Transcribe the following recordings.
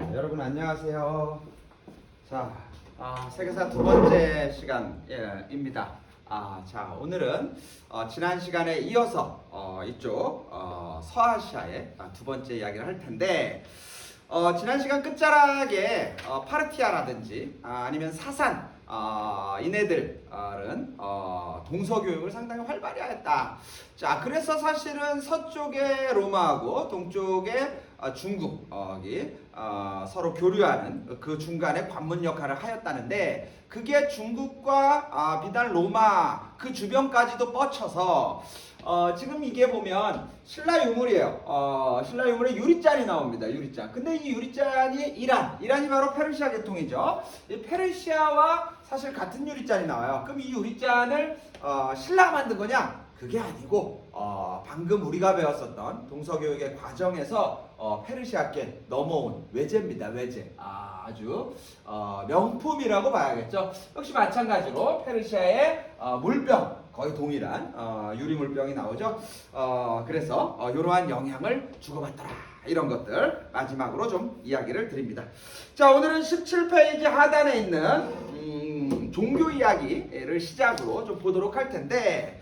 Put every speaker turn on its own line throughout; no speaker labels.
여러분 안녕하세요. 자, 세계사 두 번째 시간입니다. 자, 오늘은 지난 시간에 이어서 이쪽 서아시아의 두 번째 이야기를 할 텐데, 지난 시간 끝자락에 파르티아라든지 아니면 사산 이네들은 동서교육을 상당히 활발히 했다. 자, 그래서 사실은 서쪽의 로마하고 동쪽의 중국이 서로 교류하는 그 중간에 관문 역할을 하였다는데, 그게 중국과 비단 로마 그 주변까지도 뻗쳐서 지금 이게 보면 신라 유물이에요. 신라 유물에 유리잔이 나옵니다. 유리잔. 근데 이 유리잔이 이란이 바로 페르시아 계통이죠. 이 페르시아와 사실 같은 유리잔이 나와요. 그럼 이 유리잔을 신라가 만든 거냐? 그게 아니고 방금 우리가 배웠었던 동서교육의 과정에서 페르시아께 넘어온 외제입니다. 외제. 아주 명품이라고 봐야겠죠. 역시 마찬가지로 페르시아의 물병, 거의 동일한 유리물병이 나오죠. 그래서 이러한 영향을 주고받더라, 이런 것들 마지막으로 좀 이야기를 드립니다. 자, 오늘은 17페이지 하단에 있는 종교 이야기를 시작으로 좀 보도록 할 텐데,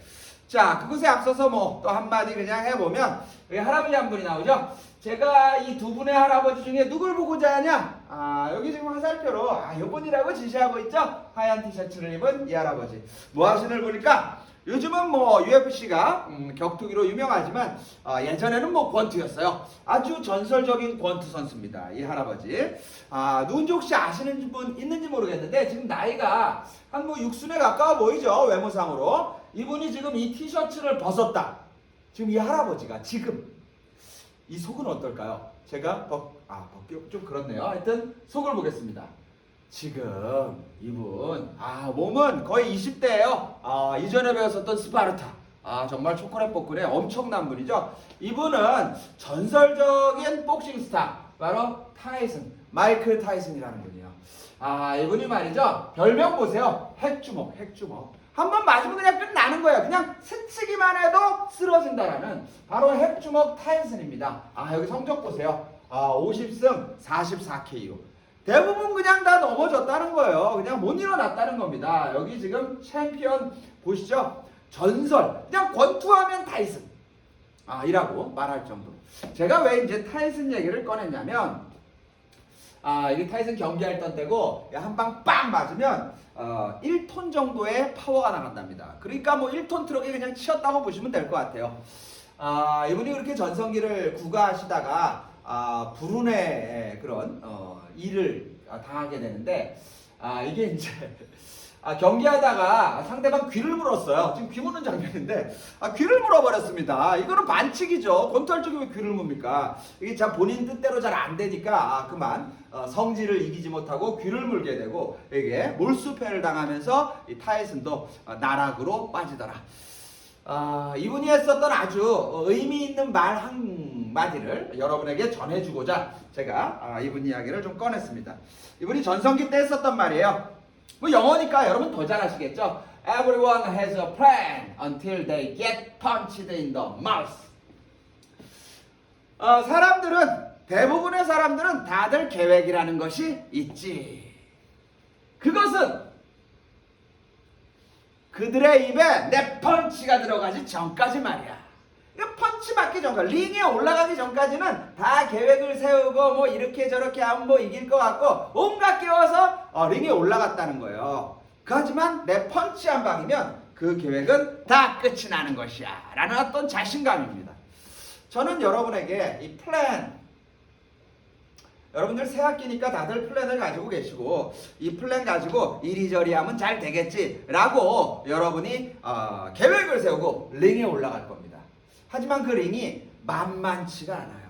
자, 그것에 앞서서 또 한마디 그냥 해보면, 여기 할아버지 한 분이 나오죠. 제가 이 두 분의 할아버지 중에 누굴 보고자 하냐? 여기 지금 화살표로 요분이라고 지시하고 있죠. 하얀 티셔츠를 입은 이 할아버지. 뭐 하시는 보니까 요즘은 UFC가 격투기로 유명하지만 예전에는 권투였어요. 아주 전설적인 권투 선수입니다, 이 할아버지. 누군지 혹시 아시는 분 있는지 모르겠는데, 지금 나이가 한 60에 가까워 보이죠, 외모상으로. 이분이 지금 이 티셔츠를 벗었다. 지금 이 할아버지가 지금 이 속은 어떨까요? 제가 벗기 좀 그렇네요. 하여튼 속을 보겠습니다. 지금 이분 몸은 거의 20대예요. 이전에 배웠었던 스파르타. 정말 초콜릿 복근의 엄청난 분이죠. 이분은 전설적인 복싱 스타, 바로 마이클 타이슨이라는 분이에요. 이분이 말이죠, 별명 보세요. 핵주먹. 한 번 맞으면 그냥 끝나는 거예요. 그냥 스치기만 해도 쓰러진다라는 바로 핵주먹 타이슨입니다. 여기 성적 보세요. 50승 44KO. 대부분 그냥 다 넘어졌다는 거예요. 그냥 못 일어났다는 겁니다. 여기 지금 챔피언 보시죠. 전설. 그냥 권투하면 타이슨. 이라고 말할 정도로. 제가 왜 이제 타이슨 얘기를 꺼냈냐면, 이게 타이슨 경기할 때고 한 방 빵 맞으면 1톤 정도의 파워가 나간답니다. 그러니까 1톤 트럭이 그냥 치였다고 보시면 될 것 같아요. 이분이 그렇게 전성기를 구가하시다가 불운의 그런 일을 당하게 되는데, 이게 이제 경기하다가 상대방 귀를 물었어요. 지금 귀 무는 장면인데 귀를 물어버렸습니다. 이거는 반칙이죠. 권투할 적에 왜 귀를 뭡니까? 이게 참 본인 뜻대로 잘 안 되니까 그만 성질을 이기지 못하고 귀를 물게 되고, 이게 몰수패를 당하면서 이 타이슨도 나락으로 빠지더라. 이분이 했었던 아주 의미 있는 말 한마디를 여러분에게 전해주고자 제가 이분 이야기를 좀 꺼냈습니다. 이분이 전성기 때 했었던 말이에요. 영어니까 여러분 더 잘 아시겠죠? Everyone has a plan until they get punched in the mouth. 대부분의 사람들은 다들 계획이라는 것이 있지. 그것은 그들의 입에 내 펀치가 들어가기 전까지 말이야. 펀치 맞기 전까지, 링에 올라가기 전까지는 다 계획을 세우고 이렇게 저렇게 하면 이길 것 같고 온갖 깨워서 링에 올라갔다는 거예요. 하지만 내 펀치 한 방이면 그 계획은 다 끝이 나는 것이야 라는 어떤 자신감입니다. 저는 여러분에게 이 플랜, 여러분들 새학기니까 다들 플랜을 가지고 계시고, 이 플랜 가지고 이리저리 하면 잘 되겠지 라고 여러분이 계획을 세우고 링에 올라갈 겁니다. 하지만 그 링이 만만치가 않아요.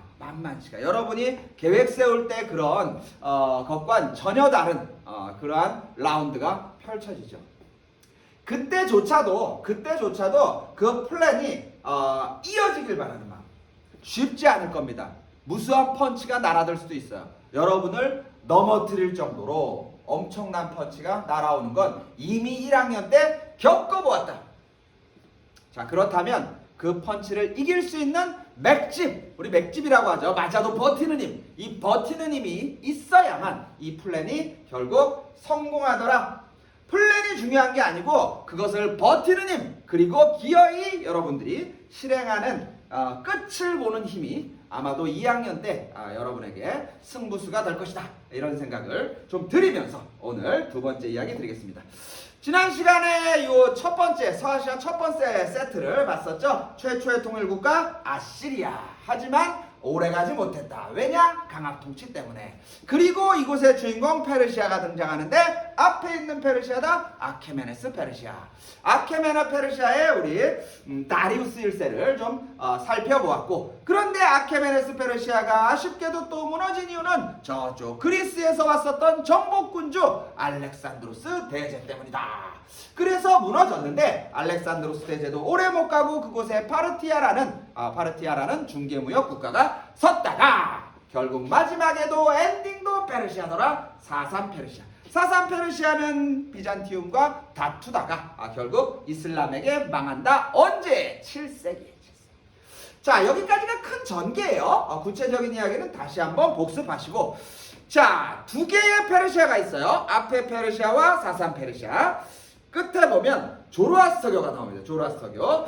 여러분이 계획 세울 때 그런 것과는 전혀 다른 그러한 라운드가 펼쳐지죠. 그때조차도 그 플랜이 이어지길 바라는 마음. 쉽지 않을 겁니다. 무수한 펀치가 날아들 수도 있어요. 여러분을 넘어뜨릴 정도로 엄청난 펀치가 날아오는 건 이미 1학년 때 겪어보았다. 자, 그렇다면 그 펀치를 이길 수 있는 맥집, 우리 맥집이라고 하죠. 맞아도 버티는 힘. 이 버티는 힘이 있어야만 이 플랜이 결국 성공하더라. 플랜이 중요한 게 아니고 그것을 버티는 힘, 그리고 기어이 여러분들이 실행하는 끝을 보는 힘이 아마도 2학년 때 여러분에게 승부수가 될 것이다. 이런 생각을 좀 드리면서 오늘 두 번째 이야기 드리겠습니다. 지난 시간에 요 첫 번째 서아시아 첫 번째 세트를 봤었죠. 최초의 통일국가 아시리아. 하지만 오래가지 못했다. 왜냐? 강압 통치 때문에. 그리고 이곳의 주인공 페르시아가 등장하는데 앞에 있는 페르시아다 아케메네스 페르시아. 아케메네 페르시아의 우리 다리우스 1세를 좀 살펴보았고, 그런데 아케메네스 페르시아가 아쉽게도 또 무너진 이유는 저쪽 그리스에서 왔었던 정복군주 알렉산드로스 대제 때문이다. 그래서 무너졌는데 알렉산드로스 대제도 오래 못 가고 그곳에 파르티아라는 중개무역 국가가 섰다가 결국 마지막에도 엔딩도 페르시아더라. 사산 페르시아. 사산 페르시아는 비잔티움과 다투다가 결국 이슬람에게 망한다. 언제? 7세기. 자, 여기까지가 큰 전개예요. 구체적인 이야기는 다시 한번 복습하시고, 자, 두 개의 페르시아가 있어요. 앞에 페르시아와 사산 페르시아. 끝에 보면 조로아스터교가 나옵니다. 조로아스터교.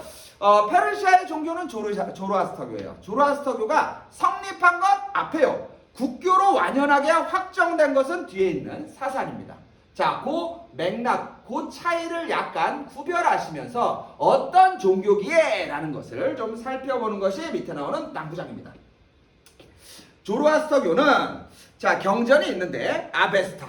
페르시아의 종교는 조로아스터교예요. 조로아스터교가 성립한 것 앞에요. 국교로 완연하게 확정된 것은 뒤에 있는 사산입니다. 자, 그 맥락, 그 차이를 약간 구별하시면서 어떤 종교기에? 라는 것을 좀 살펴보는 것이 밑에 나오는 남부장입니다. 조로아스터교는 자, 경전이 있는데 아베스타.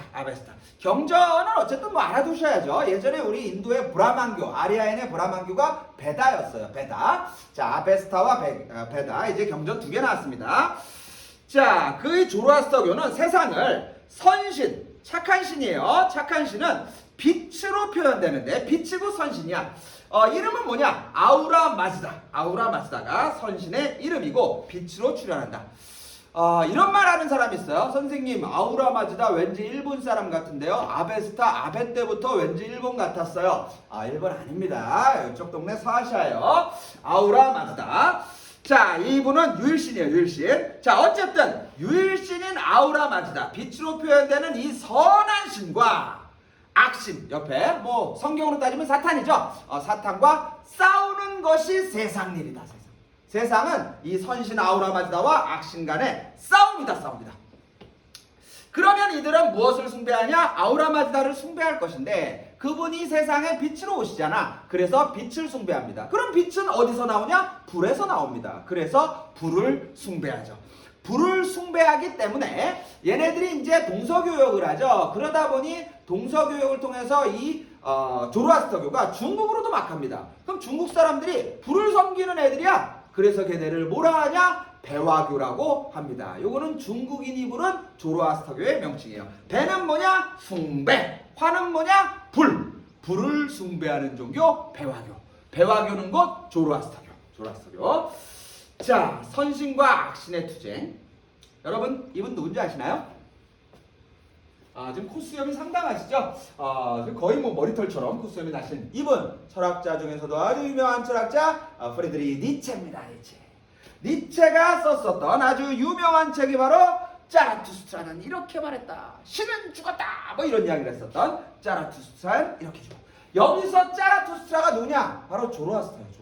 경전은 어쨌든 뭐 알아두셔야죠. 예전에 우리 인도의 브라만교, 아리아인의 브라만교가 베다였어요. 베다. 자, 아베스타와 베다. 이제 경전 두 개 나왔습니다. 자, 그 조로아스터교는 세상을 선신, 착한 신이에요. 착한 신은 빛으로 표현되는데 빛이고 선신이야. 이름은 뭐냐? 아우라 마즈다. 아우라 마즈다가 선신의 이름이고 빛으로 출현한다. 이런 말 하는 사람이 있어요. 선생님, 아우라 마즈다 왠지 일본 사람 같은데요. 아베스타, 아베 때부터 왠지 일본 같았어요. 일본 아닙니다. 이쪽 동네 서아시아예요. 아우라 마즈다. 자, 이분은 유일신이에요. 유일신. 자, 어쨌든 유일신인 아우라 마즈다. 빛으로 표현되는 이 선한 신과 악신, 옆에 뭐 성경으로 따지면 사탄이죠. 사탄과 싸우는 것이 세상 일이다. 세상은 이 선신 아우라 마즈다와 악신 간의 싸움이다. 그러면 이들은 무엇을 숭배하냐? 아우라 마즈다를 숭배할 것인데 그분이 세상에 빛으로 오시잖아. 그래서 빛을 숭배합니다. 그럼 빛은 어디서 나오냐? 불에서 나옵니다. 그래서 불을 숭배하죠. 불을 숭배하기 때문에 얘네들이 이제 동서교역을 하죠. 그러다 보니 동서교역을 통해서 이 조로아스터교가 중국으로도 막 갑니다. 그럼 중국 사람들이 불을 섬기는 애들이야. 그래서 걔네를 뭐라 하냐? 배화교라고 합니다. 요거는 중국인이 부른 조로아스터교의 명칭이에요. 배는 뭐냐? 숭배. 화는 뭐냐? 불. 불을 숭배하는 종교 배화교. 배화교는 곧 조로아스터교. 자, 선신과 악신의 투쟁. 여러분, 이분 누군지 아시나요? 지금 코수염이 상당하시죠? 지금 거의 뭐 머리털처럼 코수염이 나신 이분, 철학자 중에서도 아주 유명한 철학자 프리드리히 니체입니다. 니체가 썼었던 아주 유명한 책이 바로 자라투스트라는 이렇게 말했다. 신은 죽었다. 뭐 이런 이야기를 했었던 자라투스트라는 이렇게 죽어. 여기서 자라투스트라가 누구냐? 바로 조로아스터입니다.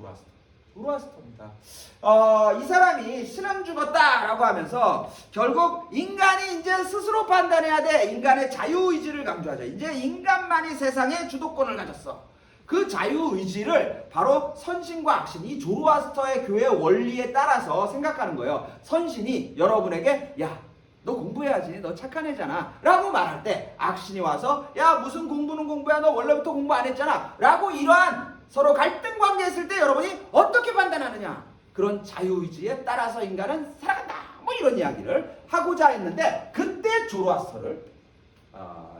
이 사람이 신은 죽었다라고 하면서 결국 인간이 이제 스스로 판단해야 돼. 인간의 자유의지를 강조하죠. 이제 인간만이 세상의 주도권을 가졌어. 그 자유의지를 바로 선신과 악신, 이 조로아스터의 교회 원리에 따라서 생각하는 거예요. 선신이 여러분에게 야, 너 공부해야지. 너 착한 애잖아. 라고 말할 때 악신이 와서 야, 무슨 공부는 공부야. 너 원래부터 공부 안 했잖아. 라고 이러한 서로 갈등 관계에 있을 때 여러분이 어떻게 판단하느냐. 그런 자유의지에 따라서 인간은 살아간다. 뭐 이런 이야기를 하고자 했는데 그때 조로아스터를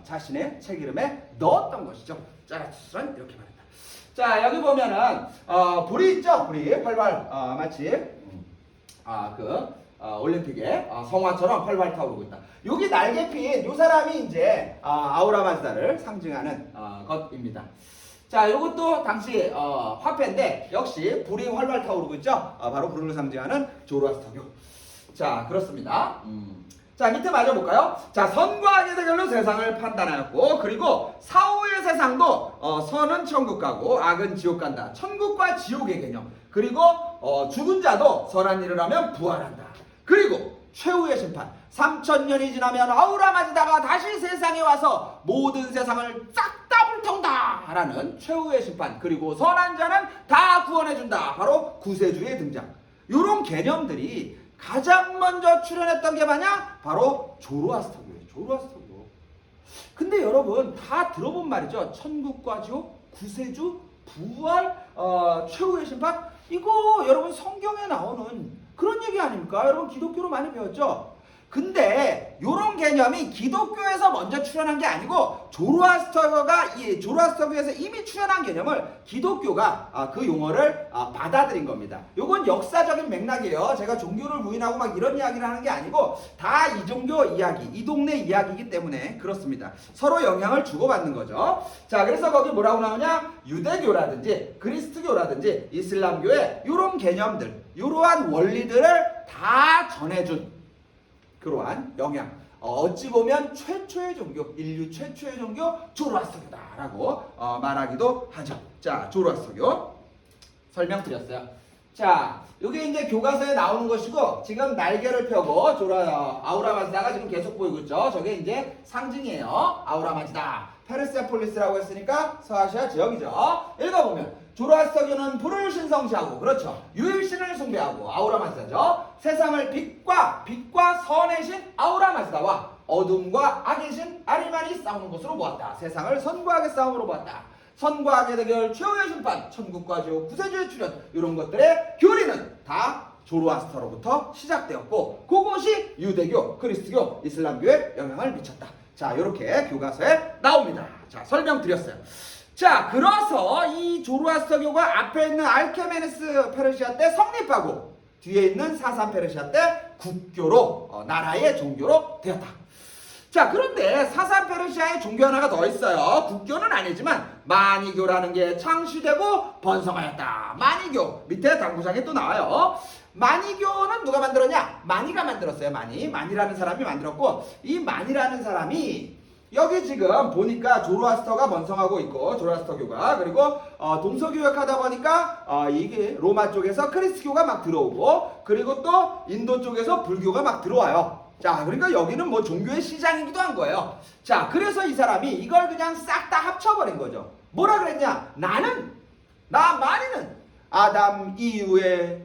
자신의 책 이름에 넣었던 것이죠. 자라투스트라는 이렇게 말했다. 자, 여기 보면은 불이 있죠. 불이 활활 마치 올림픽의 성화처럼 활활 타오르고 있다. 여기 날개 핀 이 사람이 이제 아우라 마즈다를 상징하는 것입니다. 자, 이것도 당시 화폐인데 역시 불이 활활 타오르고 있죠. 바로 불을 상징하는 조로아스터교. 자, 그렇습니다. 자, 밑에 맞아볼까요? 자, 선과 악의 대결로 세상을 판단하였고, 그리고 사후의 세상도 선은 천국 가고 악은 지옥 간다. 천국과 지옥의 개념. 그리고 죽은 자도 선한 일을 하면 부활한다. 그리고 최후의 심판. 3000년이 지나면 아우라 마지다가 다시 세상에 와서 모든 세상을 싹 다 불태운다 라는 최후의 심판. 그리고 선한 자는 다 구원해준다. 바로 구세주의 등장. 이런 개념들이 가장 먼저 출현했던 게 뭐냐? 바로 조로아스터교예요. 조로아스터교. 근데 여러분 다 들어본 말이죠. 천국과 지옥, 구세주, 부활, 최후의 심판. 이거 여러분 성경에 나오는 그런 얘기 아닙니까? 여러분 기독교로 많이 배웠죠? 근데 이런 개념이 기독교에서 먼저 출현한 게 아니고 조로아스터교에서 이미 출현한 개념을 기독교가 그 용어를 받아들인 겁니다. 이건 역사적인 맥락이에요. 제가 종교를 부인하고 막 이런 이야기를 하는 게 아니고 다 이종교 이야기, 이 동네 이야기이기 때문에 그렇습니다. 서로 영향을 주고받는 거죠. 자, 그래서 거기 뭐라고 나오냐? 유대교라든지 그리스도교라든지 이슬람교의 이런 개념들, 이러한 원리들을 다 전해준 그러한 영향. 어찌 보면 최초의 종교, 인류 최초의 종교 조로아스터교다라고 말하기도 하죠. 자, 조로아스터교 설명드렸어요. 자, 이게 이제 교과서에 나오는 것이고 지금 날개를 펴고 아우라 마지다가 지금 계속 보이고 있죠. 저게 이제 상징이에요. 아우라 마지다. 페르세폴리스라고 했으니까 서아시아 지역이죠. 읽어보면 조로아스터교는 불을 신성시하고, 그렇죠, 유일신을 숭배하고 아우라 마지다죠. 세상을 빛과 선의 신 아우라 마지다와 어둠과 악의 신 아리만이 싸우는 것으로 보았다. 세상을 선과 악의 싸움으로 보았다. 선과 악의 대결, 최후의 심판, 천국과 지옥, 구세주의 출현, 이런 것들의 교리는 다 조로아스터로부터 시작되었고, 그것이 유대교, 그리스도교, 이슬람교에 영향을 미쳤다. 자, 이렇게 교과서에 나옵니다. 자, 설명드렸어요. 자, 그래서 이 조로아스터교가 앞에 있는 알케메네스 페르시아 때 성립하고 뒤에 있는 사산 페르시아 때 국교로 나라의 종교로 되었다. 자, 그런데 사산 페르시아의 종교 하나가 더 있어요. 국교는 아니지만 마니교라는 게 창시되고 번성하였다. 마니교 밑에 당구장에 또 나와요. 마니교는 누가 만들었냐? 마니가 만들었어요. 마니라는 사람이 만들었고, 이 마니라는 사람이 여기 지금 보니까 조로아스터가 번성하고 있고, 조로아스터교가, 그리고 동서교역하다 보니까 이게 로마 쪽에서 크리스교가 막 들어오고, 그리고 또 인도 쪽에서 불교가 막 들어와요. 자, 그러니까 여기는 뭐 종교의 시장이기도 한 거예요. 자, 그래서 이 사람이 이걸 그냥 싹 다 합쳐버린 거죠. 뭐라 그랬냐? 마니는 아담 이후에,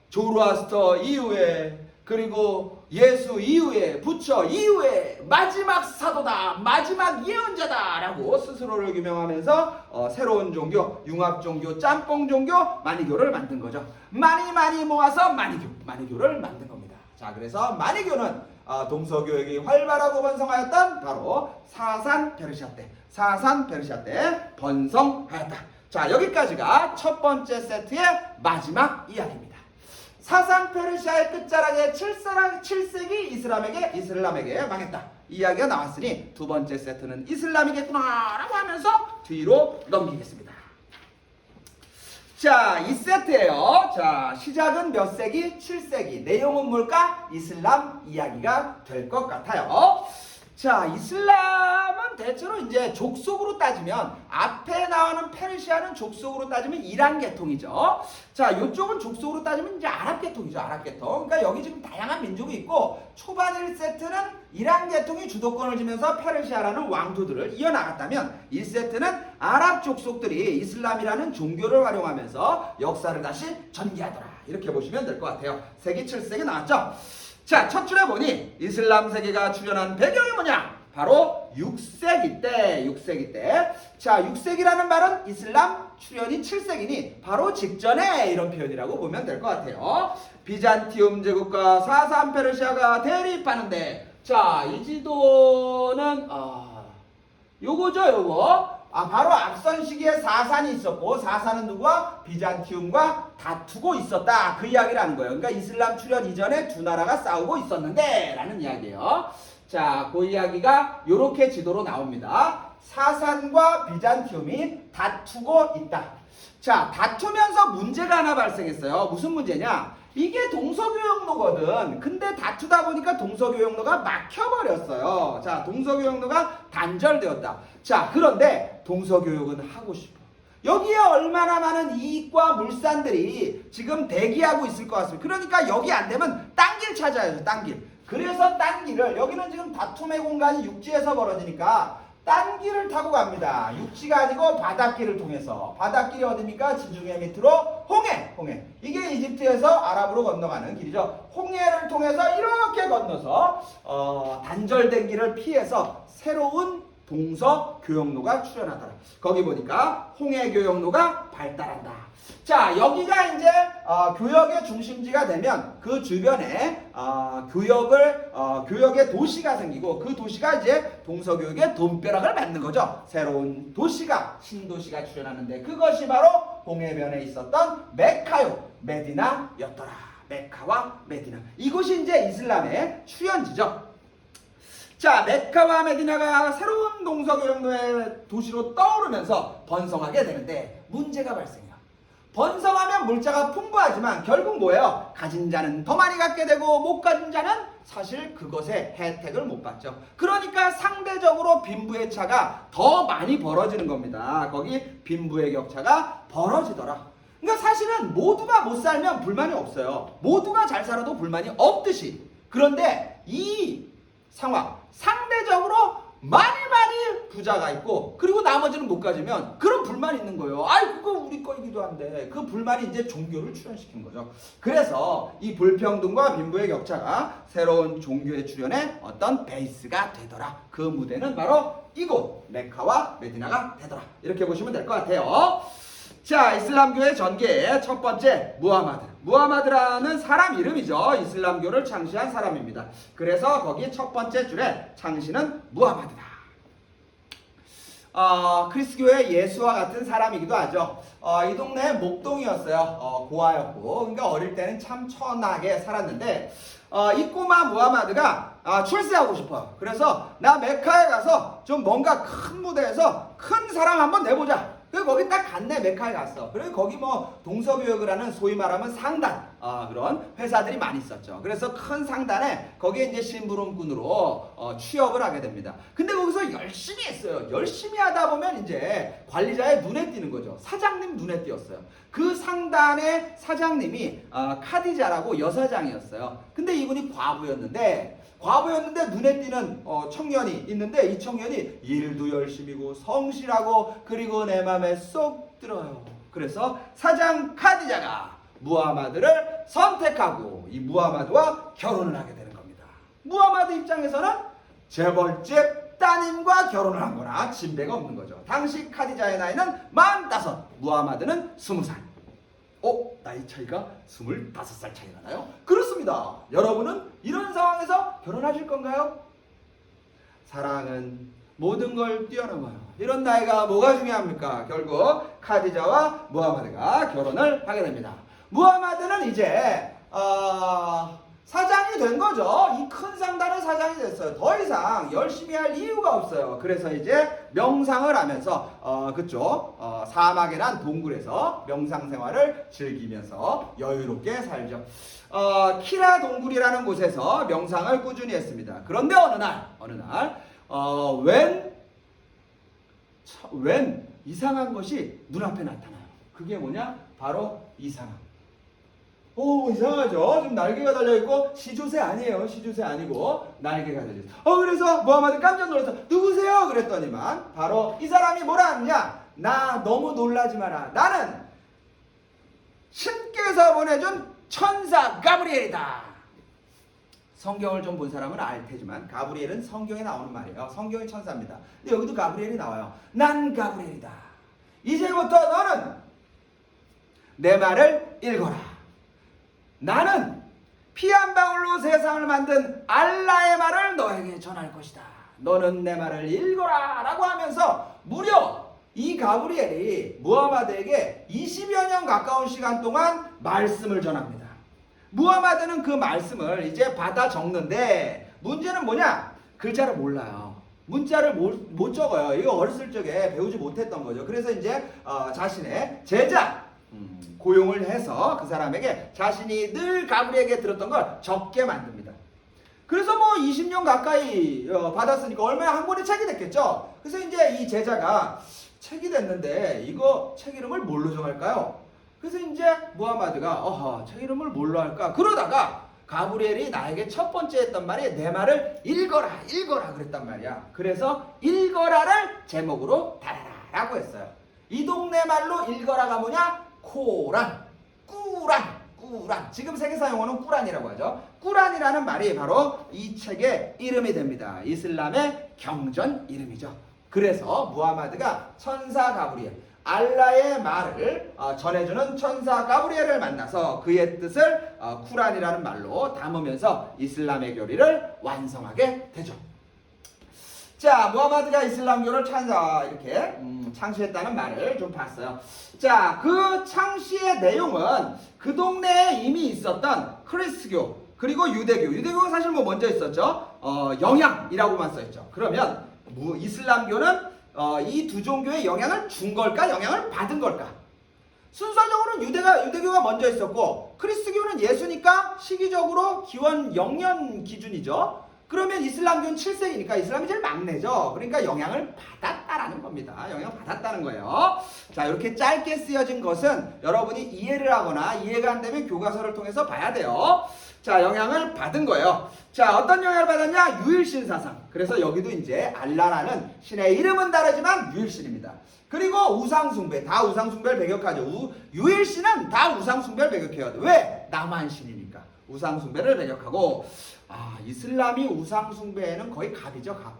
조로아스터 이후에, 그리고 예수 이후에, 부처 이후에 마지막 사도다, 마지막 예언자다 라고 스스로를 규명하면서 새로운 종교, 융합종교, 짬뽕 종교, 마니교를 만든 거죠. 많이 모아서 마니교를 만든 겁니다. 자, 그래서 마니교는 동서교역이 활발하고 번성하였던 바로 사산 페르시아 때 번성하였다. 자, 여기까지가 첫 번째 세트의 마지막 이야기입니다. 사산 페르시아의 끝자락에 7세기 이슬람에게 망했다. 이야기가 나왔으니 두 번째 세트는 이슬람이겠구나 라고 하면서 뒤로 넘기겠습니다. 자, 이 세트예요. 자, 시작은 몇 세기? 7세기. 내용은 뭘까? 이슬람 이야기가 될 것 같아요. 자, 이슬람은 대체로 이제 족속으로 따지면 앞에 나오는 페르시아는 족속으로 따지면 이란 계통이죠. 자, 이쪽은 족속으로 따지면 이제 아랍 계통이죠. 아랍 계통. 그러니까 여기 지금 다양한 민족이 있고, 초반 1세트는 이란 계통이 주도권을 쥐면서 페르시아라는 왕조들을 이어나갔다면 1세트는 아랍 족속들이 이슬람이라는 종교를 활용하면서 역사를 다시 전개하더라. 이렇게 보시면 될 것 같아요. 세기 7세기 나왔죠. 자, 첫 줄에 보니 이슬람 세계가 출현한 배경이 뭐냐? 바로 6세기 때. 자, 6세기라는 말은 이슬람 출현이 7세기니 바로 직전에 이런 표현이라고 보면 될 것 같아요. 비잔티움 제국과 사산 페르시아가 대립하는데, 자, 이 지도는 요거죠, 요거. 바로 앞선 시기에 사산이 있었고 사산은 누구와? 비잔티움과 다투고 있었다. 그 이야기를 하는 거예요. 그러니까 이슬람 출현 이전에 두 나라가 싸우고 있었는데 라는 이야기예요. 자, 그 이야기가 이렇게 지도로 나옵니다. 사산과 비잔티움이 다투고 있다. 자, 다투면서 문제가 하나 발생했어요. 무슨 문제냐? 이게 동서교역로거든. 근데 다투다 보니까 동서교역로가 막혀버렸어요. 자, 동서교역로가 단절되었다. 자, 그런데 동서교역은 하고 싶어. 여기에 얼마나 많은 이익과 물산들이 지금 대기하고 있을 것 같습니다. 그러니까 여기 안 되면 딴 길 찾아야죠. 딴 길. 그래서 딴 길을, 여기는 지금 다툼의 공간이 육지에서 벌어지니까 딴 길을 타고 갑니다. 육지가 아니고 바닷길을 통해서. 바닷길이 어디입니까? 지중해 밑으로 홍해. 이게 이집트에서 아랍으로 건너가는 길이죠. 홍해를 통해서 이렇게 건너서 단절된 길을 피해서 새로운 동서교역로가 출현하더라. 거기 보니까 홍해교역로가 발달한다. 자, 여기가 이제 교역의 중심지가 되면 그 주변에 교역의 도시가 생기고 그 도시가 이제 동서교역의 돈벼락을 맞는 거죠. 새로운 도시가, 신도시가 출현하는데 그것이 바로 홍해변에 있었던 메카요, 메디나였더라. 메카와 메디나. 이곳이 이제 이슬람의 출현지죠. 자, 메카와 메디나가 새로운 동서교역로의 도시로 떠오르면서 번성하게 되는데 문제가 발생해요. 번성하면 물자가 풍부하지만 결국 뭐예요? 가진 자는 더 많이 갖게 되고 못 가진 자는 사실 그것의 혜택을 못 받죠. 그러니까 상대적으로 빈부의 차가 더 많이 벌어지는 겁니다. 거기 빈부의 격차가 벌어지더라. 그러니까 사실은 모두가 못 살면 불만이 없어요. 모두가 잘 살아도 불만이 없듯이. 그런데 이 상황, 상대적으로 많이 부자가 있고 그리고 나머지는 못 가지면 그런 불만이 있는 거예요. 아이, 그거 우리 거이기도 한데. 그 불만이 이제 종교를 출현시킨 거죠. 그래서 이 불평등과 빈부의 격차가 새로운 종교의 출현의 어떤 베이스가 되더라. 그 무대는 바로 이곳 메카와 메디나가 되더라. 이렇게 보시면 될 것 같아요. 자, 이슬람교의 전개의 첫 번째, 무하마드. 무하마드라는 사람 이름이죠. 이슬람교를 창시한 사람입니다. 그래서 거기 첫 번째 줄에 창시는 무하마드다. 크리스교의 예수와 같은 사람이기도 하죠. 이 동네 목동이었어요. 고아였고, 그러니까 어릴 때는 참 천하게 살았는데, 이 꼬마 무하마드가 출세하고 싶어요. 그래서 나 메카에 가서 좀 뭔가 큰 무대에서 큰 사람 한번 내보자. 그래서 거기 딱 갔네. 메카에 갔어. 그래서 거기 뭐 동서교역을 하는 소위 말하면 상단 그런 회사들이 많이 있었죠. 그래서 큰 상단에 거기에 이제 심부름꾼으로 취업을 하게 됩니다. 근데 거기서 열심히 했어요. 열심히 하다 보면 이제 관리자의 눈에 띄는 거죠. 사장님 눈에 띄었어요. 그 상단의 사장님이 카디자라고 여사장이었어요. 근데 이분이 과부였는데 눈에 띄는 청년이 있는데 이 청년이 일도 열심히고 성실하고 그리고 내 맘에 쏙 들어요. 그래서 사장 카디자가 무하마드를 선택하고 이 무하마드와 결혼을 하게 되는 겁니다. 무하마드 입장에서는 재벌집 따님과 결혼을 한 거나 진배가 없는 거죠. 당시 카디자의 나이는 45, 무하마드는 20살. 나이 차이가 25살 차이가 나요? 그렇습니다. 여러분은 이런 상황에서 결혼하실 건가요? 사랑은 모든 걸 뛰어넘어요. 이런 나이가 뭐가 중요합니까? 결국 카디자와 무하마드가 결혼을 하게 됩니다. 무하마드는 이제 사장이 된 거죠. 이 큰 상단의 사장이 됐어요. 더 이상 열심히 할 이유가 없어요. 그래서 이제 명상을 하면서 그쪽 사막이란 동굴에서 명상 생활을 즐기면서 여유롭게 살죠. 키라 동굴이라는 곳에서 명상을 꾸준히 했습니다. 그런데 어느 날 웬 이상한 것이 눈앞에 나타나요. 그게 뭐냐? 바로 이상함. 이상하죠? 좀 날개가 달려있고 시조새 아니에요. 시조새 아니고 날개가 달려있어요. 그래서 무하마드 깜짝 놀라서 누구세요? 그랬더니만 바로 이 사람이 뭐라 하느냐? 나 너무 놀라지 마라. 나는 신께서 보내준 천사 가브리엘이다. 성경을 좀 본 사람은 알 테지만 가브리엘은 성경에 나오는 말이에요. 성경의 천사입니다. 근데 여기도 가브리엘이 나와요. 난 가브리엘이다. 이제부터 너는 내 말을 읽어라. 나는 피 한 방울로 세상을 만든 알라의 말을 너에게 전할 것이다. 너는 내 말을 읽어라 라고 하면서 무려 이 가브리엘이 무하마드에게 20여 년 가까운 시간 동안 말씀을 전합니다. 무하마드는 그 말씀을 이제 받아 적는데 문제는 뭐냐? 글자를 몰라요. 문자를 못 적어요. 이거 어렸을 적에 배우지 못했던 거죠. 그래서 이제 자신의 제자 고용을 해서 그 사람에게 자신이 늘 가브리엘에게 들었던 걸 적게 만듭니다. 그래서 뭐 20년 가까이 받았으니까 얼마나 한 권의 책이 됐겠죠. 그래서 이제 이 제자가 책이 됐는데 이거 책 이름을 뭘로 정할까요? 그래서 이제 무하마드가 책 이름을 뭘로 할까? 그러다가 가브리엘이 나에게 첫 번째 했던 말이 내 말을 읽어라 그랬단 말이야. 그래서 읽어라를 제목으로 달아라라고 했어요. 이 동네 말로 읽어라가 뭐냐? 코란, 꾸란. 지금 세계사 용어는 꾸란이라고 하죠. 꾸란이라는 말이 바로 이 책의 이름이 됩니다. 이슬람의 경전 이름이죠. 그래서 무하마드가 천사 가브리엘, 알라의 말을 전해주는 천사 가브리엘을 만나서 그의 뜻을 쿠란이라는 말로 담으면서 이슬람의 교리를 완성하게 되죠. 자, 무하마드가 이슬람교를 이렇게 창시했다는 말을 좀 봤어요. 자, 그 창시의 내용은 그 동네에 이미 있었던 크리스교 그리고 유대교가 사실 뭐 먼저 있었죠. 영향이라고만 써있죠. 그러면 이슬람교는 이 두 종교의 영향을 준 걸까? 영향을 받은 걸까? 순서적으로는 유대교가 먼저 있었고 크리스교는 예수니까 시기적으로 기원 0년 기준이죠. 그러면 이슬람교는 7세기니까 이슬람이 제일 막내죠. 그러니까 영향을 받았다라는 겁니다. 영향을 받았다는 거예요. 자, 이렇게 짧게 쓰여진 것은 여러분이 이해를 하거나 이해가 안 되면 교과서를 통해서 봐야 돼요. 자, 영향을 받은 거예요. 자, 어떤 영향을 받았냐? 유일신 사상. 그래서 여기도 이제 알라라는 신의 이름은 다르지만 유일신입니다. 그리고 우상숭배. 다 우상숭배를 배격하죠. 유일신은 다 우상숭배를 배격해요. 왜? 나만 신이니까. 우상숭배를 배격하고 이슬람이 우상숭배에는 거의 갑이죠, 갑.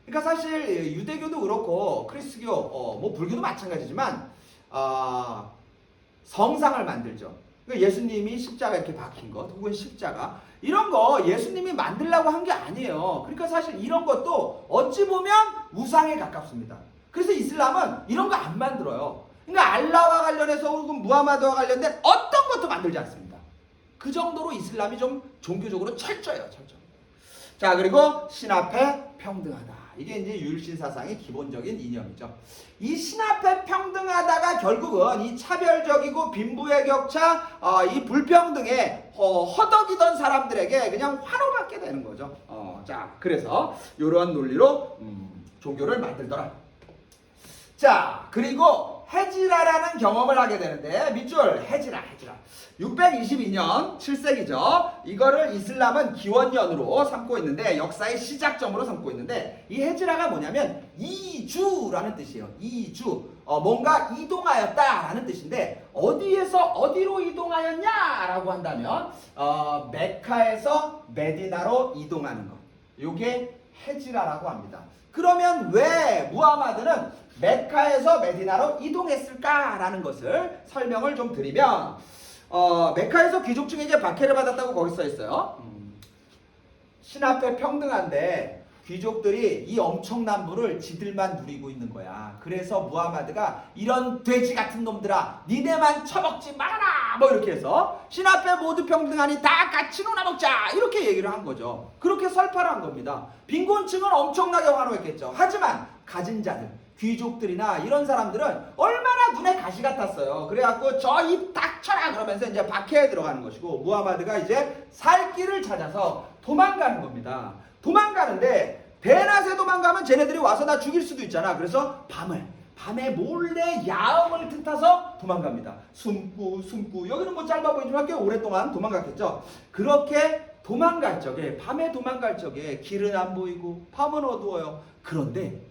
그러니까 사실 유대교도 그렇고 크리스교, 뭐 불교도 마찬가지지만 성상을 만들죠. 그러니까 예수님이 십자가 이렇게 박힌 것, 혹은 십자가 이런 거 예수님이 만들려고 한 게 아니에요. 그러니까 사실 이런 것도 어찌 보면 우상에 가깝습니다. 그래서 이슬람은 이런 거 안 만들어요. 그러니까 알라와 관련해서 혹은 무하마드와 관련된 어떤 것도 만들지 않습니다. 그 정도로 이슬람이 좀 종교적으로 철저해요. 자, 그리고 신 앞에 평등하다. 이게 이제 유일신 사상의 기본적인 이념이죠. 이 신 앞에 평등하다가 결국은 이 차별적이고 빈부의 격차, 이 불평등에 허덕이던 사람들에게 그냥 환호받게 되는 거죠. 자, 그래서 이러한 논리로 종교를 만들더라. 자, 그리고 헤지라라는 경험을 하게 되는데 밑줄 헤지라 622년 7세기죠. 이거를 이슬람은 기원년으로 삼고 있는데 역사의 시작점으로 삼고 있는데 이 헤지라가 뭐냐면 이주라는 뜻이에요. 이주. 뭔가 이동하였다라는 뜻인데 어디에서 어디로 이동하였냐라고 한다면 메카에서 메디나로 이동하는 것. 요게 헤지라라고 합니다. 그러면 왜 무하마드는 메카에서 메디나로 이동했을까라는 것을 설명을 좀 드리면 메카에서 귀족층에게 박해를 받았다고 거기 써 있어요. 신 앞에 평등한데 귀족들이 이 엄청난 부를 지들만 누리고 있는 거야. 그래서 무하마드가 이런 돼지 같은 놈들아 니네만 처먹지 말아라 뭐 이렇게 해서 신 앞에 모두 평등하니 다 같이 놀아먹자 이렇게 얘기를 한 거죠. 그렇게 설파를 한 겁니다. 빈곤층은 엄청나게 환호했겠죠. 하지만 가진 자들 귀족들이나 이런 사람들은 얼마나 눈에 가시 같았어요. 그래갖고 저 입 닥쳐라 그러면서 이제 박해에 들어가는 것이고 무하마드가 이제 살 길을 찾아서 도망가는 겁니다. 도망가는데 대낮에 도망가면 쟤네들이 와서 나 죽일 수도 있잖아. 그래서 밤에 몰래 야음을 틈타서 도망갑니다. 숨고 여기는 뭐 짧아 보이지만 꽤 오랫동안 도망갔겠죠. 그렇게 도망갈 적에 밤에 도망갈 적에 길은 안 보이고 밤은 어두워요. 그런데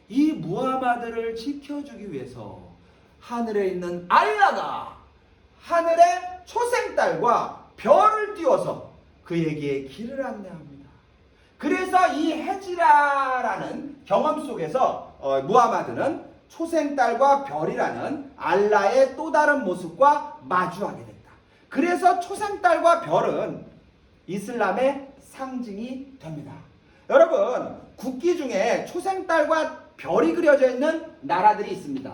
이 무하마드를 지켜주기 위해서 하늘에 있는 알라가 하늘의 초생달과 별을 띄워서 그에게 길을 안내합니다. 그래서 이 헤지라라는 경험 속에서 무하마드는 초생달과 별이라는 알라의 또 다른 모습과 마주하게 됐다. 그래서 초생달과 별은 이슬람의 상징이 됩니다. 여러분 국기 중에 초생달과 별이 그려져 있는 나라들이 있습니다.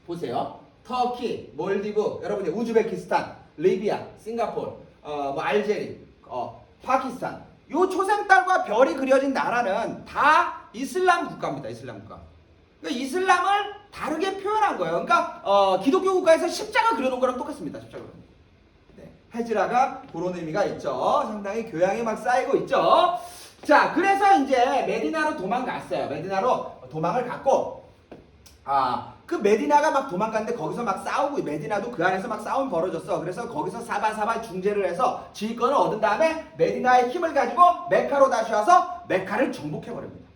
보세요. 터키, 몰디브, 여러분이 우즈베키스탄, 리비아, 싱가포르, 뭐 알제리, 파키스탄. 요 초생달과 별이 그려진 나라는 다 이슬람 국가입니다. 이슬람 국가. 그러니까 이슬람을 다르게 표현한 거예요. 그러니까 기독교 국가에서 십자가 그려놓은 거랑 똑같습니다. 십자가. 네. 헤지라가 그런 의미가 있죠. 상당히 교양이 막 쌓이고 있죠. 자, 그래서 이제 메디나로 도망갔어요. 메디나로 도망을 갔고, 그 메디나가 막 도망갔는데 거기서 막 싸우고, 메디나도 그 안에서 막 싸움이 벌어졌어. 그래서 거기서 사바사바 중재를 해서 지휘권을 얻은 다음에 메디나의 힘을 가지고 메카로 다시 와서 메카를 정복해버립니다.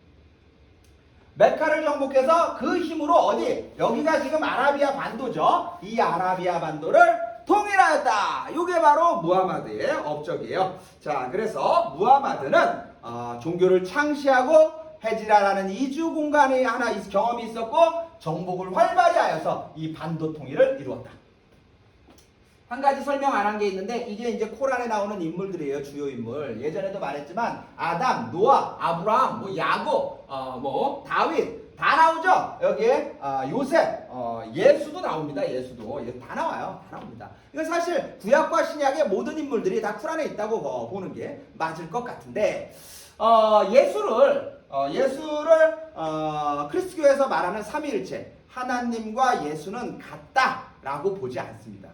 메카를 정복해서 그 힘으로 어디? 여기가 지금 아라비아 반도죠. 이 아라비아 반도를 통일하였다. 이게 바로 무하마드의 업적이에요. 자, 그래서 무하마드는 종교를 창시하고 헤지라라는 이주 공간이 하나 경험이 있었고 정복을 활발히 하여서 이 반도 통일을 이루었다. 한 가지 설명 안 한 게 있는데 이게 이제 코란에 나오는 인물들이에요. 주요 인물. 예전에도 말했지만 아담, 노아, 아브라함, 뭐 야곱, 뭐 다윗 다 나오죠. 여기에 요셉, 예수도 나옵니다. 예수도 다 나와요. 다 나옵니다. 이건 사실 구약과 신약의 모든 인물들이 다 코란에 있다고 보는 게 맞을 것 같은데 예수를 그리스도교에서 말하는 삼위일체 하나님과 예수는 같다라고 보지 않습니다.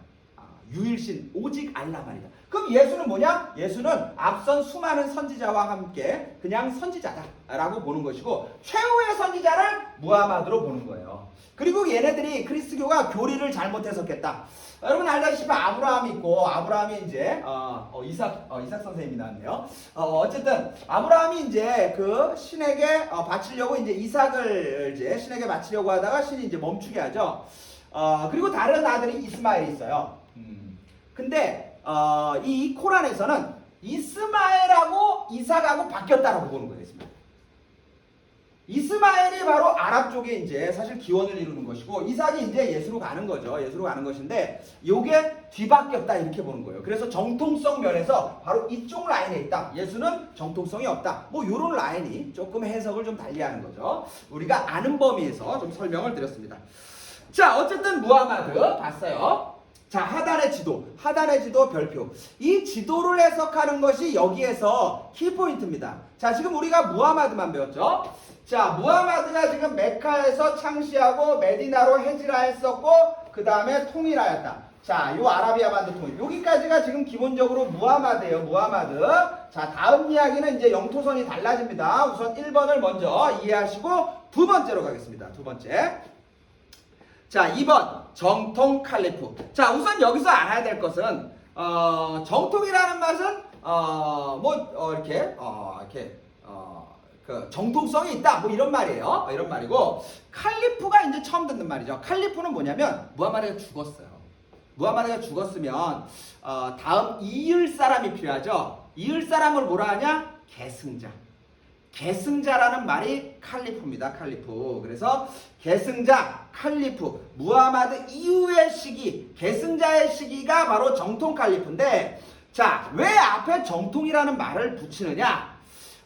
유일신 오직 알라 말이다. 그럼 예수는 뭐냐? 예수는 앞선 수많은 선지자와 함께 그냥 선지자다라고 보는 것이고 최후의 선지자를 무하마드로 보는 거예요. 그리고 얘네들이 그리스도교가 교리를 잘못 해석했다. 여러분 알다시피 아브라함이 있고 아브라함이 이제 이삭 선생님이 나왔네요. 어쨌든 아브라함이 이제 그 신에게 바치려고 이제 이삭을 이제 신에게 바치려고 하다가 신이 이제 멈추게 하죠. 그리고 다른 아들이 이스마엘이 있어요. 근데 이 코란에서는 이스마엘하고 이삭하고 바뀌었다라고 보는 거예요. 이스마엘이 바로 아랍 쪽에 이제 사실 기원을 이루는 것이고 이삭이 이제 예수로 가는 거죠. 예수로 가는 것인데 요게 뒤바뀌었다 이렇게 보는 거예요. 그래서 정통성 면에서 바로 이쪽 라인에 있다. 예수는 정통성이 없다. 뭐 요런 라인이 조금 해석을 좀 달리하는 거죠. 우리가 아는 범위에서 좀 설명을 드렸습니다. 자, 어쨌든 무하마드 봤어요. 자, 하단의 지도 별표. 이 지도를 해석하는 것이 여기에서 키포인트입니다. 자, 지금 우리가 무하마드만 배웠죠? 자, 무하마드가 지금 메카에서 창시하고 메디나로 헤지라했었고 그 다음에 통일하였다. 자, 요 아라비아 반도 통일. 여기까지가 지금 기본적으로 무하마드예요. 무하마드. 자, 다음 이야기는 이제 영토선이 달라집니다. 우선 1번을 먼저 이해하시고 두 번째로 가겠습니다. 두 번째. 자, 2번 정통 칼리프. 자, 우선 여기서 알아야 될 것은 정통이라는 것은 그 정통성이 있다 뭐 이런 말이에요. 이런 말이고 칼리프가 이제 처음 듣는 말이죠. 칼리프는 뭐냐면 무하마드가 죽었어요. 무하마드가 죽었으면 다음 이을 사람이 필요하죠. 이을 사람을 뭐라 하냐? 계승자. 계승자라는 말이 칼리프입니다. 칼리프. 그래서 계승자, 칼리프, 무하마드 이후의 시기, 계승자의 시기가 바로 정통 칼리프인데 자, 왜 앞에 정통이라는 말을 붙이느냐?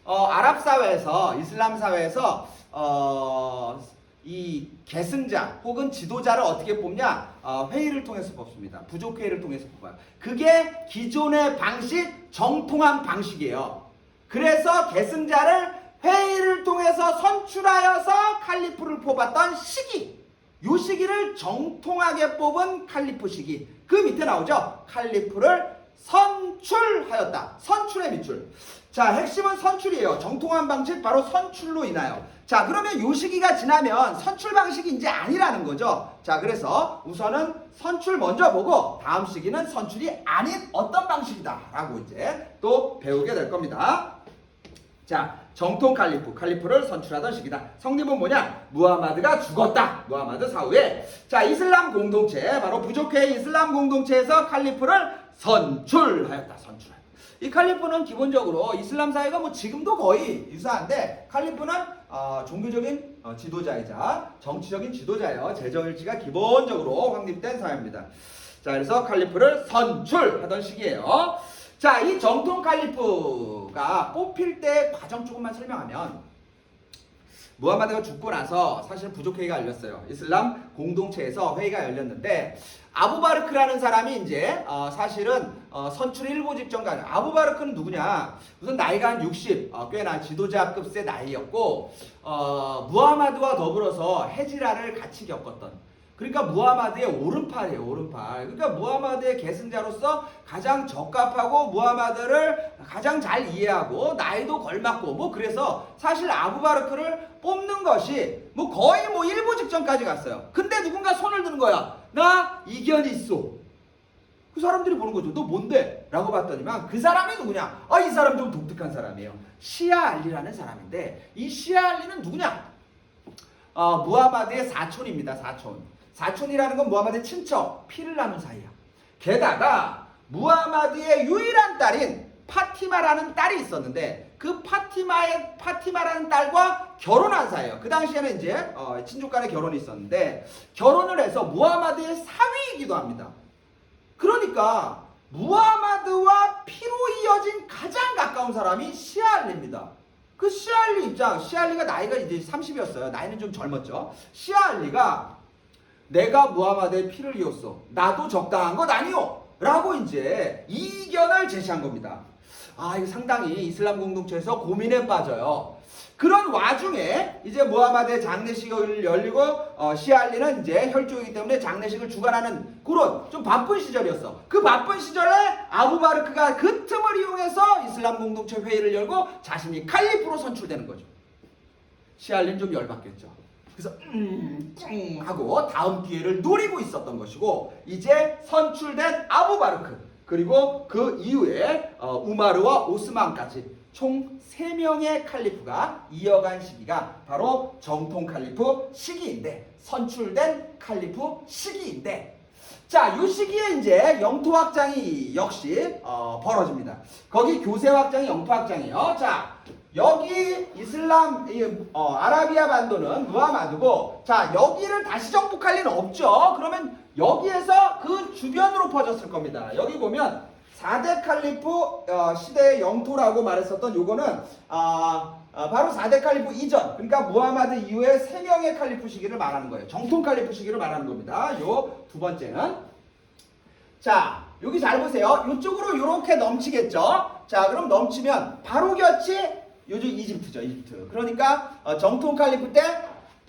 아랍 사회에서, 이슬람 사회에서 이 계승자 혹은 지도자를 어떻게 뽑냐? 회의를 통해서 뽑습니다. 부족회의를 통해서 뽑아요. 그게 기존의 방식, 정통한 방식이에요. 그래서 계승자를 회의를 통해서 선출하여서 칼리프를 뽑았던 시기, 요 시기를 정통하게 뽑은 칼리프 시기. 그 밑에 나오죠. 칼리프를 선출하였다. 선출의 밑줄. 자, 핵심은 선출이에요. 정통한 방식 바로 선출로 인하여. 자, 그러면 요 시기가 지나면 선출 방식이 이제 아니라는 거죠. 자, 그래서 우선은 선출 먼저 보고 다음 시기는 선출이 아닌 어떤 방식이다 라고 이제 또 배우게 될 겁니다. 자, 정통 칼리프를 선출하던 시기다. 성립은 뭐냐? 무하마드가 죽었다. 무하마드 사후에. 자, 이슬람 공동체, 바로 부족회의 이슬람 공동체에서 칼리프를 선출하였다. 이 칼리프는 기본적으로 이슬람 사회가 뭐 지금도 거의 유사한데 칼리프는 종교적인 지도자이자 정치적인 지도자예요. 재정일치가 기본적으로 확립된 사회입니다. 자, 그래서 칼리프를 선출하던 시기예요. 자, 이 정통 칼리프가 뽑힐 때 과정 조금만 설명하면 무함마드가 죽고 나서 사실 부족회의가 열렸어요. 이슬람 공동체에서 회의가 열렸는데 아부바르크라는 사람이 이제 사실은 선출 일보 직전까지. 아부바르크는 누구냐? 우선 나이가 한 60, 꽤나 지도자급의 나이였고 무함마드와 더불어서 헤지라를 같이 겪었던, 그러니까 무함마드의 오른팔이에요. 오른팔. 그러니까 무함마드의 계승자로서 가장 적합하고 무함마드를 가장 잘 이해하고 나이도 걸맞고 뭐 그래서 사실 아부바르크를 뽑는 것이 뭐 거의 뭐 일보 직전까지 갔어요. 근데 누군가 손을 드는 거야. 나 이견이 있어. 그 사람들이 보는 거죠. 너 뭔데? 라고 봤더니만 그 사람이 누구냐? 이 사람 좀 독특한 사람이에요. 시아 알리라는 사람인데 이 시아 알리는 누구냐? 무함마드의 사촌입니다. 사촌이라는 건 무함마드의 친척, 피를 나눈 사이야. 게다가 무함마드의 유일한 딸인 파티마라는 딸이 있었는데 그 파티마라는 딸과 결혼한 사이예요. 그 당시에는 이제 친족 간의 결혼이 있었는데 결혼을 해서 무함마드의 사위이기도 합니다. 그러니까 무함마드와 피로 이어진 가장 가까운 사람이 시아알리입니다. 그 시아알리 입장, 시아알리가 나이가 이제 30이었어요. 나이는 좀 젊었죠. 시아알리가 내가 무함마드의 피를 이었어. 나도 적당한 것 아니오. 라고 이제 이견을 제시한 겁니다. 이거 상당히 이슬람 공동체에서 고민에 빠져요. 그런 와중에 이제 무함마드의 장례식을 열리고 시아알리는 이제 혈족이기 때문에 장례식을 주관하는 그런 좀 바쁜 시절이었어. 그 바쁜 시절에 아부바르크가 그 틈을 이용해서 이슬람 공동체 회의를 열고 자신이 칼리프로 선출되는 거죠. 시아알리는 좀 열받겠죠. 그래서 하고 다음 기회를 노리고 있었던 것이고 이제 선출된 아부바르크 그리고 그 이후에 우마르와 오스만까지 총 3명의 칼리프가 이어간 시기가 바로 정통 칼리프 시기인데 선출된 칼리프 시기인데 자, 이 시기에 이제 영토 확장이 역시 벌어집니다. 거기 교세 확장이 영토 확장이에요. 자, 여기 이슬람 아라비아 반도는 무함마드고 자, 여기를 다시 정복할 리는 없죠. 그러면 여기에서 그 주변으로 퍼졌을 겁니다. 여기 보면 4대 칼리프 시대의 영토라고 말했었던 요거는 바로 4대 칼리프 이전, 그러니까 무함마드 이후에 3명의 칼리프 시기를 말하는 거예요. 정통 칼리프 시기를 말하는 겁니다. 요 두 번째는 자, 여기 잘 보세요. 이쪽으로 이렇게 넘치겠죠. 자, 그럼 넘치면 바로 곁이 요즘 이집트죠. 이집트. 그러니까 정통 칼리프 때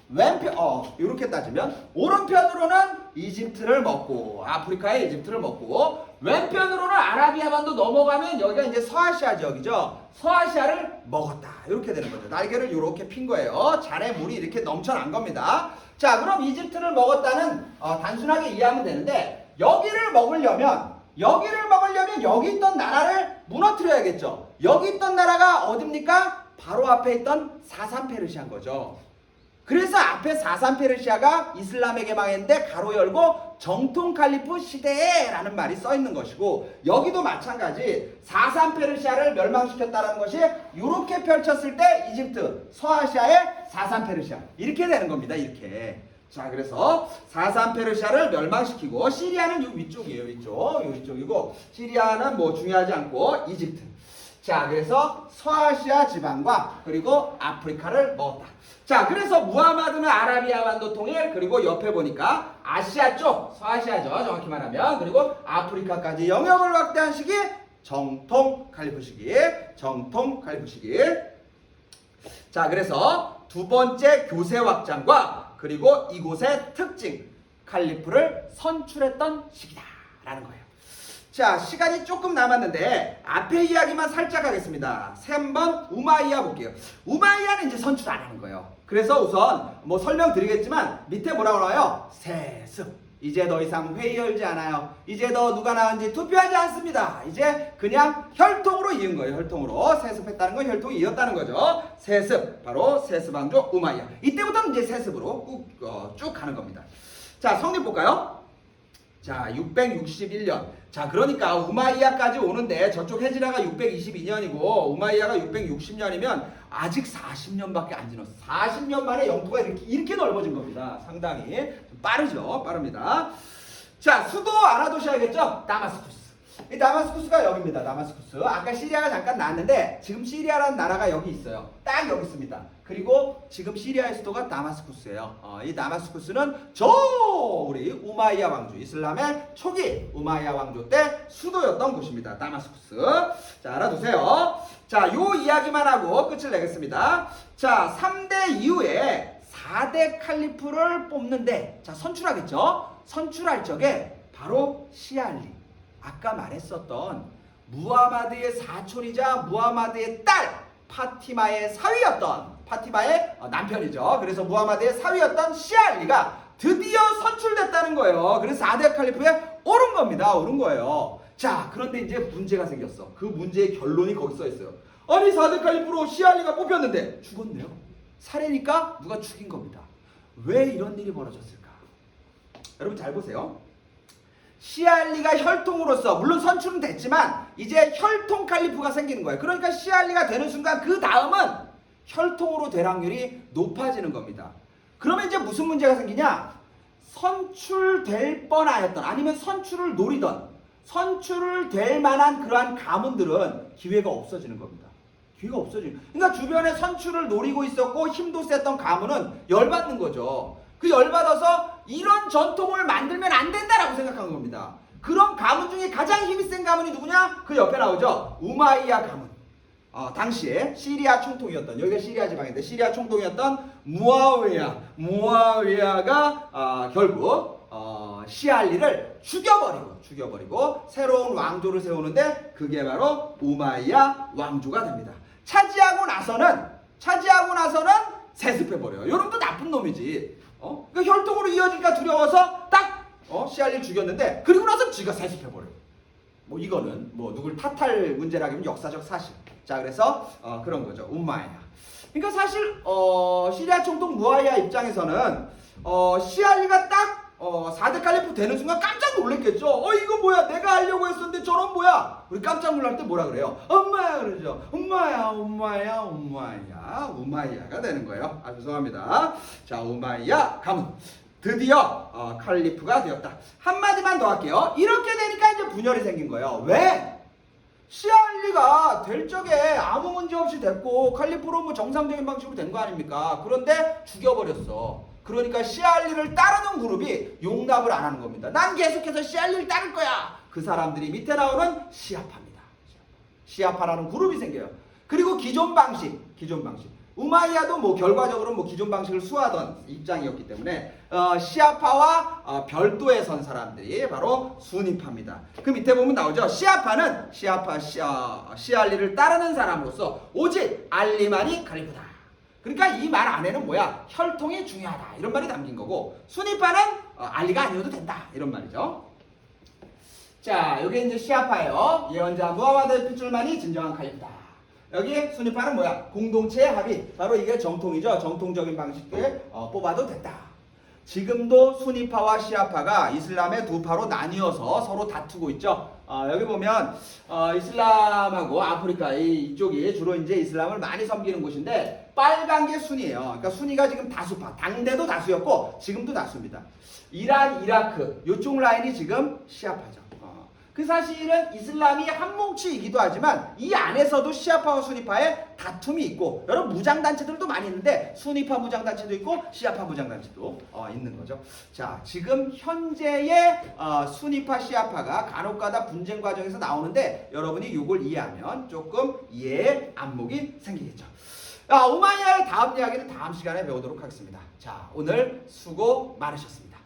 왼편 이렇게 따지면 오른편으로는 이집트를 먹고 아프리카의 이집트를 먹고 왼편으로는 아라비아 반도 넘어가면 여기가 이제 서아시아 지역이죠. 서아시아를 먹었다. 이렇게 되는 거죠. 날개를 이렇게 핀 거예요. 잔에 물이 이렇게 넘쳐난 겁니다. 자, 그럼 이집트를 먹었다는 단순하게 이해하면 되는데 여기를 먹으려면 여기 있던 나라를 무너뜨려야겠죠. 여기 있던 나라가 어딥니까? 바로 앞에 있던 사산페르시아인 거죠. 그래서 앞에 사산페르시아가 이슬람에게 망했는데 가로 열고 정통 칼리프 시대라는 말이 써 있는 것이고 여기도 마찬가지 사산페르시아를 멸망시켰다는 것이 이렇게 펼쳤을 때 이집트, 서아시아의 사산페르시아 이렇게 되는 겁니다. 이렇게. 자, 그래서 사산페르시아를 멸망시키고 시리아는 요 위쪽이에요. 위쪽이고 시리아는 뭐 중요하지 않고 이집트. 자, 그래서 서아시아 지방과 그리고 아프리카를 먹었다. 자, 그래서 무함마드는 아라비아 반도 통일 그리고 옆에 보니까 아시아 쪽, 서아시아죠. 정확히 말하면. 그리고 아프리카까지 영역을 확대한 시기 정통 칼리프 시기. 자, 그래서 두 번째 교세 확장과 그리고 이곳의 특징 칼리프를 선출했던 시기다라는 거예요. 자, 시간이 조금 남았는데 앞에 이야기만 살짝 하겠습니다. 3번 우마이야 볼게요. 우마이야는 이제 선출 안 하는 거예요. 그래서 우선 뭐 설명드리겠지만 밑에 뭐라고 나와요? 세습. 이제 더 이상 회의 열지 않아요. 이제 더 누가 나은지 투표하지 않습니다. 이제 그냥 혈통으로 이은 거예요. 혈통으로. 세습했다는 건 혈통이 이었다는 거죠. 세습. 바로 세습왕조 우마이야. 이때부터는 이제 세습으로 쭉 가는 겁니다. 자, 성립 볼까요? 자, 661년. 자, 그러니까 우마이야까지 오는데 저쪽 헤지라가 622년이고 우마이야가 660년이면 아직 40년밖에 안 지났어. 40년 만에 영토가 이렇게 넓어진 겁니다. 상당히 빠릅니다. 자, 수도 알아두셔야겠죠? 다마스쿠스. 이 다마스쿠스가 여기입니다. 다마스쿠스. 아까 시리아가 잠깐 나왔는데 지금 시리아라는 나라가 여기 있어요. 딱 딱 여기 있습니다. 그리고 지금 시리아의 수도가 다마스쿠스예요. 이 다마스쿠스는 우리 우마이야 왕조, 이슬람의 초기 우마이야 왕조 때 수도였던 곳입니다. 다마스쿠스. 자, 알아두세요. 자, 요 이야기만 하고 끝을 내겠습니다. 자, 3대 이후에 4대 칼리프를 뽑는데, 자, 선출하겠죠? 선출할 적에 바로 시알리, 아까 말했었던 무하마드의 사촌이자 무하마드의 딸 파티마의 사위였던, 파티마의 남편이죠. 그래서 무하마드의 사위였던 시알리가 드디어 선출됐다는 거예요. 그래서 4대 칼리프에 오른 겁니다. 오른 거예요. 자, 그런데 이제 문제가 생겼어. 그 문제의 결론이 거기 써 있어요. 아니, 4대 칼리프로 시알리가 뽑혔는데 죽었네요. 살해니까 누가 죽인 겁니다. 왜 이런 일이 벌어졌을까? 여러분 잘 보세요. 시알리가 혈통으로서 물론 선출은 됐지만 이제 혈통 칼리프가 생기는 거예요. 그러니까 시알리가 되는 순간 그 다음은 혈통으로 될 확률이 높아지는 겁니다. 그러면 이제 무슨 문제가 생기냐? 선출될 뻔하였던, 아니면 선출을 노리던, 선출을 될 만한 그러한 가문들은 기회가 없어지는 겁니다. 기회가 없어지는. 그러니까 주변에 선출을 노리고 있었고 힘도 셌던 가문은 열받는 거죠. 그 열받아서 이런 전통을 만들면 안 된다라고 생각한 겁니다. 그런 가문 중에 가장 힘이 센 가문이 누구냐? 그 옆에 나오죠. 우마이야 가문. 당시에 시리아 총통이었던, 여기가 시리아 지방인데 시리아 총통이었던 무아위야가 결국 시알리를 죽여버리고 새로운 왕조를 세우는데 그게 바로 우마이야 왕조가 됩니다. 차지하고 나서는 세습해버려요. 요놈도 나쁜 놈이지. 그 혈통으로 이어질까 두려워서 딱 시알리를 죽였는데, 그리고 나서 지가 세습해버려요. 뭐 이거는 뭐 누굴 탓할 문제라기면 역사적 사실. 자, 그래서 그런 거죠. 우마이야. 그러니까 사실 시리아 총통 무아위야 입장에서는 시알리가 딱 4대 칼리프 되는 순간 깜짝 놀랐겠죠. 이거 뭐야, 내가 하려고 했었는데 저런 뭐야. 우리 깜짝 놀랄 때 뭐라 그래요? 엄마야 그러죠. 우마이야가 되는 거예요. 죄송합니다. 자, 우마이야 가문 드디어 칼리프가 되었다. 한마디만 더 할게요. 이렇게 되니까 이제 분열이 생긴 거예요. 왜? 시알리가 될 적에 아무 문제 없이 됐고 칼리프로 뭐 정상적인 방식으로 된 거 아닙니까? 그런데 죽여버렸어. 그러니까 시알리를 따르는 그룹이 용납을 안 하는 겁니다. 난 계속해서 시알리를 따를 거야. 그 사람들이 밑에 나오는 시아파입니다. 시아파라는 그룹이 생겨요. 그리고 기존 방식. 우마이야도 뭐 결과적으로 뭐 기존 방식을 수하던 입장이었기 때문에 시아파와 별도에 선 사람들이 바로 수니파입니다. 그 밑에 보면 나오죠. 시아파는 시알리를 따르는 사람으로서 오직 알리만이 칼리프다. 그러니까 이 말 안에는 뭐야? 혈통이 중요하다 이런 말이 담긴 거고, 수니파는 알리가 아니어도 된다 이런 말이죠. 자, 여기 이제 시아파예요. 예언자 무하마드 핏줄만이 진정한 칼리프다. 여기 수니파는 뭐야? 공동체의 합의. 바로 이게 정통이죠. 정통적인 방식을 뽑아도 됐다. 지금도 수니파와 시아파가 이슬람의 두 파로 나뉘어서 서로 다투고 있죠. 여기 보면 이슬람하고 아프리카 이쪽이 주로 이제 이슬람을 많이 섬기는 곳인데 빨간 게 순이에요. 그러니까 순위가 지금 다수파, 당대도 다수였고 지금도 다수입니다. 이란, 이라크 이쪽 라인이 지금 시아파죠. 그 사실은 이슬람이 한뭉치이기도 하지만 이 안에서도 시아파와 수니파의 다툼이 있고, 여러 무장단체들도 많이 있는데 수니파 무장단체도 있고 시아파 무장단체도 있는 거죠. 자, 지금 현재의 수니파 시아파가 간혹가다 분쟁 과정에서 나오는데 여러분이 이걸 이해하면 조금 이해의 안목이 생기겠죠. 우마이야의 다음 이야기는 다음 시간에 배우도록 하겠습니다. 자, 오늘 수고 많으셨습니다.